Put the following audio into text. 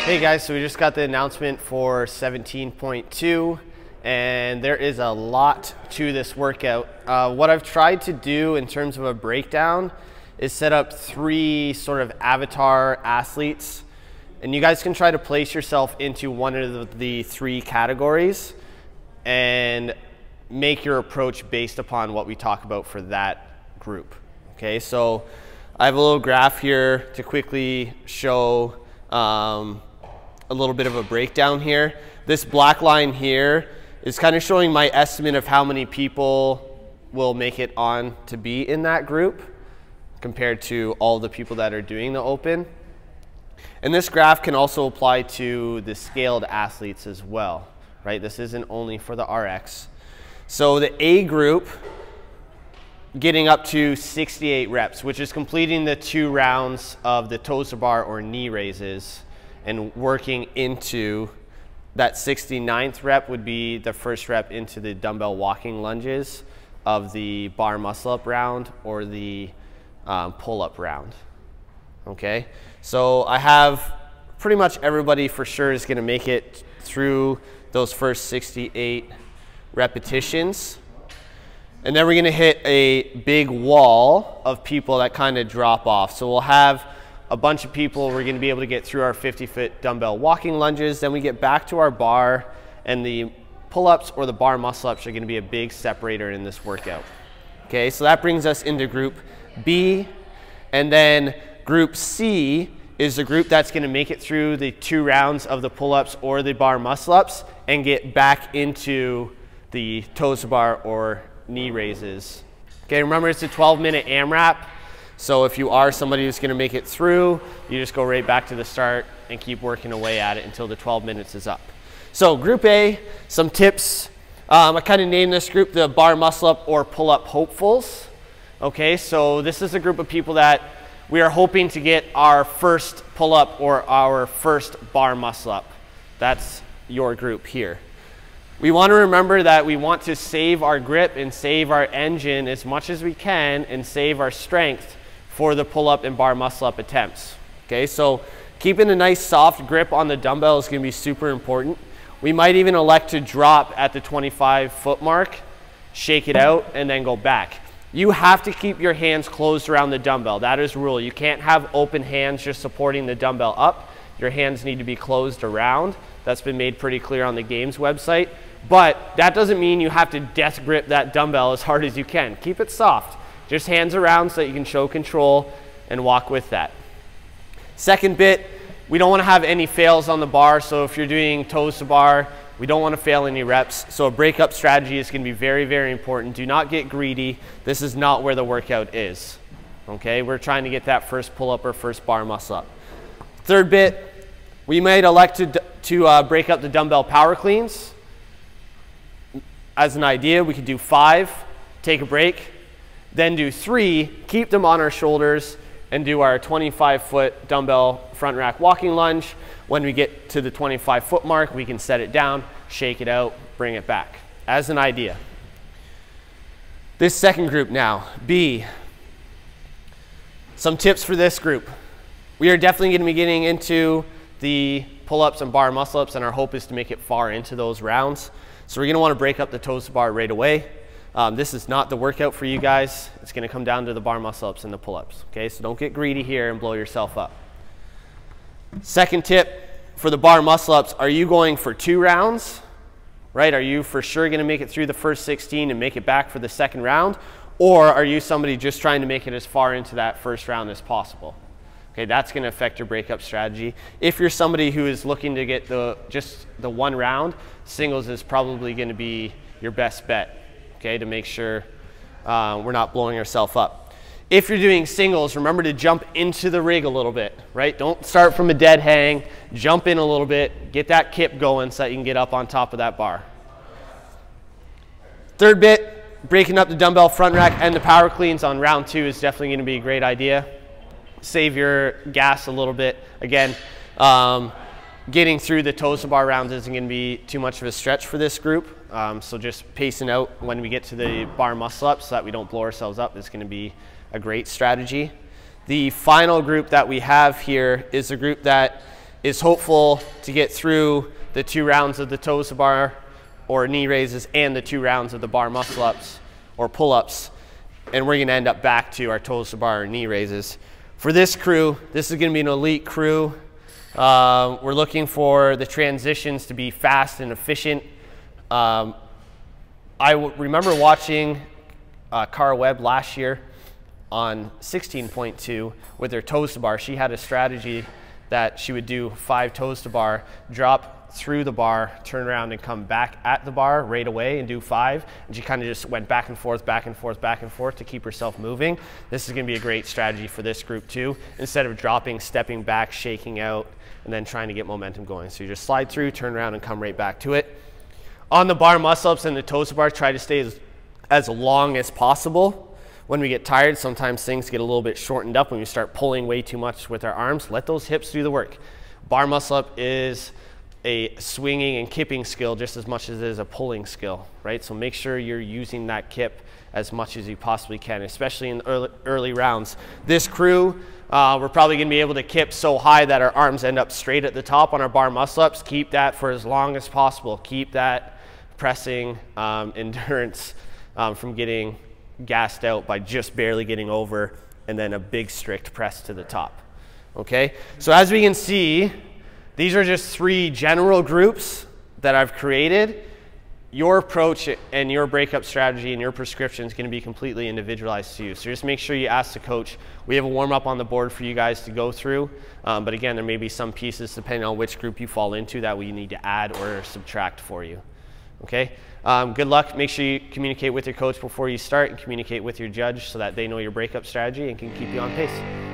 Hey guys, so we just got the announcement for 17.2 and there is a lot to this workout. What I've tried to do in terms of a breakdown is set up 3 sort of avatar athletes, and you guys can try to place yourself into one of the 3 categories and make your approach based upon what we talk about for that group. Okay, so I have a little graph here to quickly show a little bit of a breakdown here. This black line here is kind of showing my estimate of how many people will make it on to be in that group compared to all the people that are doing the open. And this graph can also apply to the scaled athletes as well, right? This isn't only for the RX. So the A group getting up to 68 reps, which is completing the 2 rounds of the toes to bar or knee raises, and working into that 69th rep would be the first rep into the dumbbell walking lunges of the bar muscle up round or the pull up round. Okay, so I have pretty much everybody for sure is going to make it through those first 68 repetitions. And then we're going to hit a big wall of people that kind of drop off. So we'll have a bunch of people, we're going to be able to get through our 50-foot dumbbell walking lunges. Then we get back to our bar, and the pull-ups or the bar muscle-ups are going to be a big separator in this workout. Okay, so that brings us into group B. And then group C is the group that's going to make it through the 2 rounds of the pull-ups or the bar muscle-ups and get back into the toes to bar or knee raises. Okay, remember it's a 12-minute AMRAP. So if you are somebody who's going to make it through, you just go right back to the start and keep working away at it until the 12 minutes is up. So group A, some tips. I kind of named this group the bar muscle up or pull up hopefuls. Okay, so this is a group of people that we are hoping to get our first pull up or our first bar muscle up. That's your group here. We want to remember that we want to save our grip and save our engine as much as we can and save our strength for the pull-up and bar muscle-up attempts. Okay, so keeping a nice soft grip on the dumbbell is going to be super important. We might even elect to drop at the 25-foot mark, shake it out, and then go back. You have to keep your hands closed around the dumbbell. That is a rule. You can't have open hands just supporting the dumbbell up. Your hands need to be closed around. That's been made pretty clear on the games website. But that doesn't mean you have to death grip that dumbbell as hard as you can. Keep it soft. Just hands around so that you can show control and walk with that. Second bit, we don't want to have any fails on the bar. So if you're doing toes to bar, we don't want to fail any reps. So a breakup strategy is going to be very, very important. Do not get greedy. This is not where the workout is. Okay, we're trying to get that first pull up or first bar muscle up. Third bit, we might elect to break up the dumbbell power cleans. As an idea, we could do 5, take a break, then do 3, keep them on our shoulders, and do our 25-foot dumbbell front rack walking lunge. When we get to the 25-foot mark, we can set it down, shake it out, bring it back. As an idea. This second group now, B. Some tips for this group. We are definitely going to be getting into the pull-ups and bar muscle-ups, and our hope is to make it far into those rounds. So we're going to want to break up the toes to bar right away. This is not the workout for you guys. It's going to come down to the bar muscle-ups and the pull-ups. Okay, so don't get greedy here and blow yourself up. Second tip for the bar muscle-ups, are you going for 2 rounds? Right? Are you for sure going to make it through the first 16 and make it back for the second round? Or are you somebody just trying to make it as far into that first round as possible? Okay, that's going to affect your breakup strategy. If you're somebody who is looking to get just the 1 round, singles is probably going to be your best bet, okay, to make sure we're not blowing ourselves up. If you're doing singles, remember to jump into the rig a little bit, right? Don't start from a dead hang. Jump in a little bit. Get that kip going so that you can get up on top of that bar. Third bit, breaking up the dumbbell front rack and the power cleans on round 2 is definitely going to be a great idea. Save your gas a little bit. Again, getting through the toes to bar rounds isn't going to be too much of a stretch for this group. So just pacing out when we get to the bar muscle up so that we don't blow ourselves up is going to be a great strategy. The final group that we have here is a group that is hopeful to get through the 2 rounds of the toes to bar or knee raises and the 2 rounds of the bar muscle ups or pull-ups, and we're gonna end up back to our toes to bar or knee raises. For this crew, this is gonna be an elite crew. We're looking for the transitions to be fast and efficient. I remember watching Cara Webb last year on 16.2 with her toes to bar. She had a strategy that she would do 5 toes to bar, drop through the bar, turn around and come back at the bar right away and do 5. And she kind of just went back and forth, back and forth, back and forth to keep herself moving. This is gonna be a great strategy for this group too. Instead of dropping, stepping back, shaking out, and then trying to get momentum going. So you just slide through, turn around and come right back to it. On the bar muscle ups and the toes to bar, try to stay as long as possible. When we get tired, sometimes things get a little bit shortened up when we start pulling way too much with our arms. Let those hips do the work. Bar muscle up is a swinging and kipping skill just as much as it is a pulling skill, right? So make sure you're using that kip as much as you possibly can, especially in the early rounds. This crew, we're probably gonna be able to kip so high that our arms end up straight at the top on our bar muscle ups. Keep that for as long as possible. Keep that pressing endurance from getting gassed out by just barely getting over and then a big strict press to the top, okay? So as we can see, these are just 3 general groups that I've created. Your approach and your breakup strategy and your prescription is going to be completely individualized to you. So just make sure you ask the coach. We have a warm-up on the board for you guys to go through. But again, there may be some pieces depending on which group you fall into that we need to add or subtract for you. Okay? Good luck. Make sure you communicate with your coach before you start and communicate with your judge so that they know your breakup strategy and can keep you on pace.